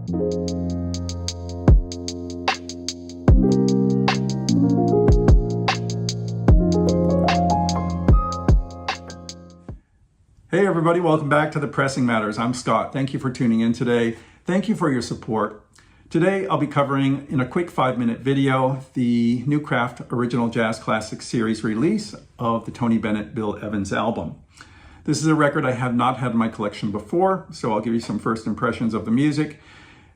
Hey everybody, welcome back to the Pressing Matters. I'm Scott. Thank you for tuning in today. Thank you for your support. Today I'll be covering in a quick 5-minute video the new Craft Original Jazz Classics series release of the Tony Bennett Bill Evans album. This is a record I have not had in my collection before, so I'll give you some first impressions of the music,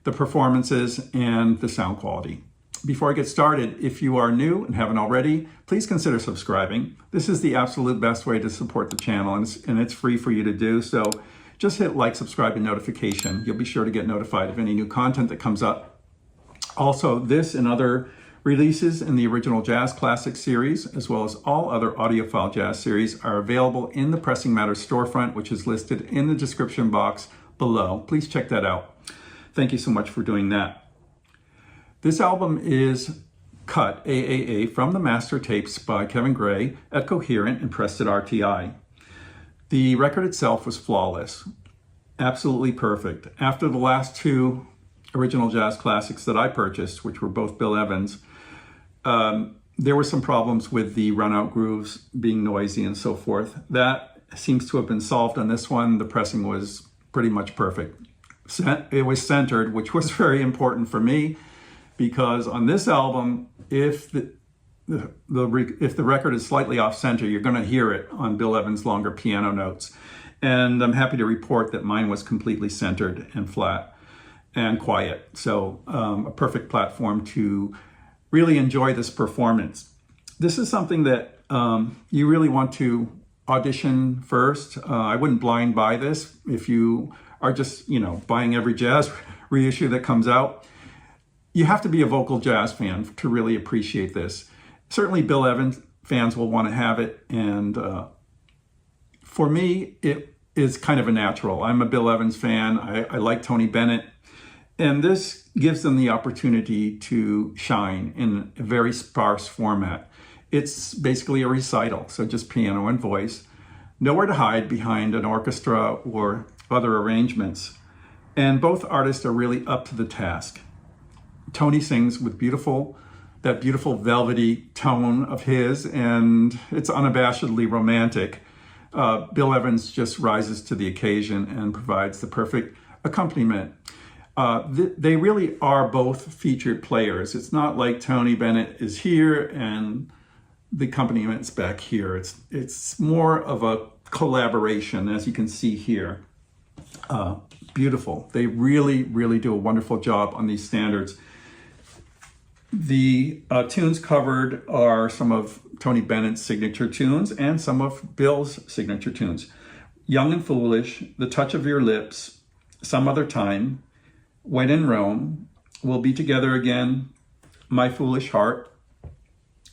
the performances, and the sound quality. Before I get started, if you are new and haven't already, please consider subscribing. This is the absolute best way to support the channel, and it's free for you to do. So just hit like, subscribe, and notification. You'll be sure to get notified of any new content that comes up. Also, this and other releases in the Original Jazz Classics series, as well as all other audiophile jazz series, are available in the Pressing Matters Storefront, which is listed in the description box below. Please check that out. Thank you so much for doing that. This album is cut AAA from the master tapes by Kevin Gray at Cohearant and pressed at RTI. The record itself was flawless, absolutely perfect. After the last two Original Jazz Classics that I purchased, which were both Bill Evans, there were some problems with the run-out grooves being noisy and so forth. That seems to have been solved on this one. The pressing was pretty much perfect. It was centered, which was very important for me, because on this album, if the record is slightly off center, you're going to hear it on Bill Evans' longer piano notes. And I'm happy to report that mine was completely centered and flat and quiet. So a perfect platform to really enjoy this performance. This is something that you really want to audition first. I wouldn't blind buy this if you are just, buying every jazz reissue that comes out. You have to be a vocal jazz fan to really appreciate this. Certainly Bill Evans fans will want to have it, and for me, it is kind of a natural. I'm a Bill Evans fan. I like Tony Bennett, and this gives them the opportunity to shine in a very sparse format. It's basically a recital, so just piano and voice. Nowhere to hide behind an orchestra or other arrangements, and both artists are really up to the task. Tony sings with that beautiful velvety tone of his, and it's unabashedly romantic. Bill Evans just rises to the occasion and provides the perfect accompaniment. They really are both featured players. It's not like Tony Bennett is here and the accompaniment back here. It's more of a collaboration, as you can see here. Beautiful. They really, really do a wonderful job on these standards. The tunes covered are some of Tony Bennett's signature tunes and some of Bill's signature tunes. Young and Foolish, The Touch of Your Lips, Some Other Time, When in Rome, We'll Be Together Again, My Foolish Heart,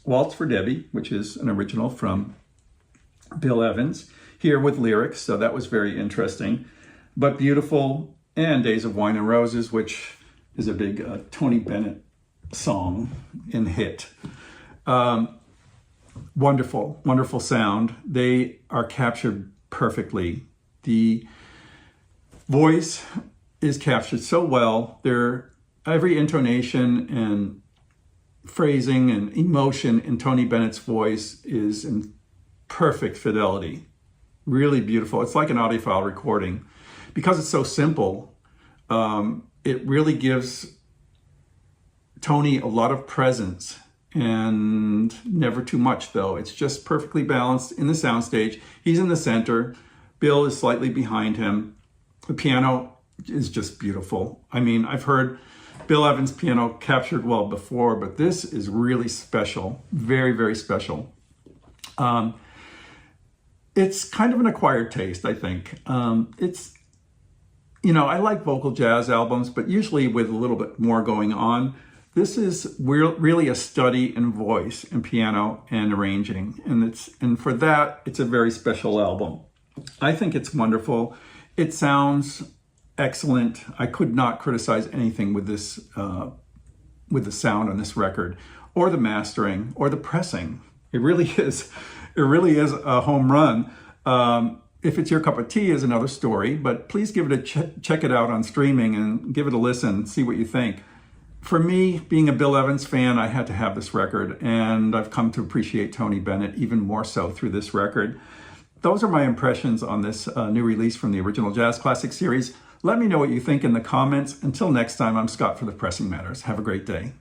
Waltz for Debby, which is an original from Bill Evans, here with lyrics, so that was very interesting. But Beautiful, and Days of Wine and Roses, which is a big Tony Bennett song and hit. Wonderful, wonderful sound. They are captured perfectly. The voice is captured so well. Every intonation and phrasing and emotion in Tony Bennett's voice is in perfect fidelity. Really beautiful. It's like an audiophile recording. Because it's so simple, it really gives Tony a lot of presence, and never too much though. It's just perfectly balanced in the soundstage. He's in the center. Bill is slightly behind him. The piano is just beautiful. I mean, I've heard Bill Evans' piano captured well before, but this is really special. Very, very special. It's kind of an acquired taste, I think. I like vocal jazz albums, but usually with a little bit more going on. This is really a study in voice and piano and arranging, and for that, it's a very special album. I think it's wonderful. It sounds excellent. I could not criticize anything with this, with the sound on this record, or the mastering, or the pressing. It really is a home run. If it's your cup of tea is another story, but please give it a check it out on streaming and give it a listen, see what you think. For me, being a Bill Evans fan, I had to have this record, and I've come to appreciate Tony Bennett even more so through this record. Those are my impressions on this new release from the Original Jazz Classic series. Let me know what you think in the comments. Until next time, I'm Scott for the Pressing Matters. Have a great day.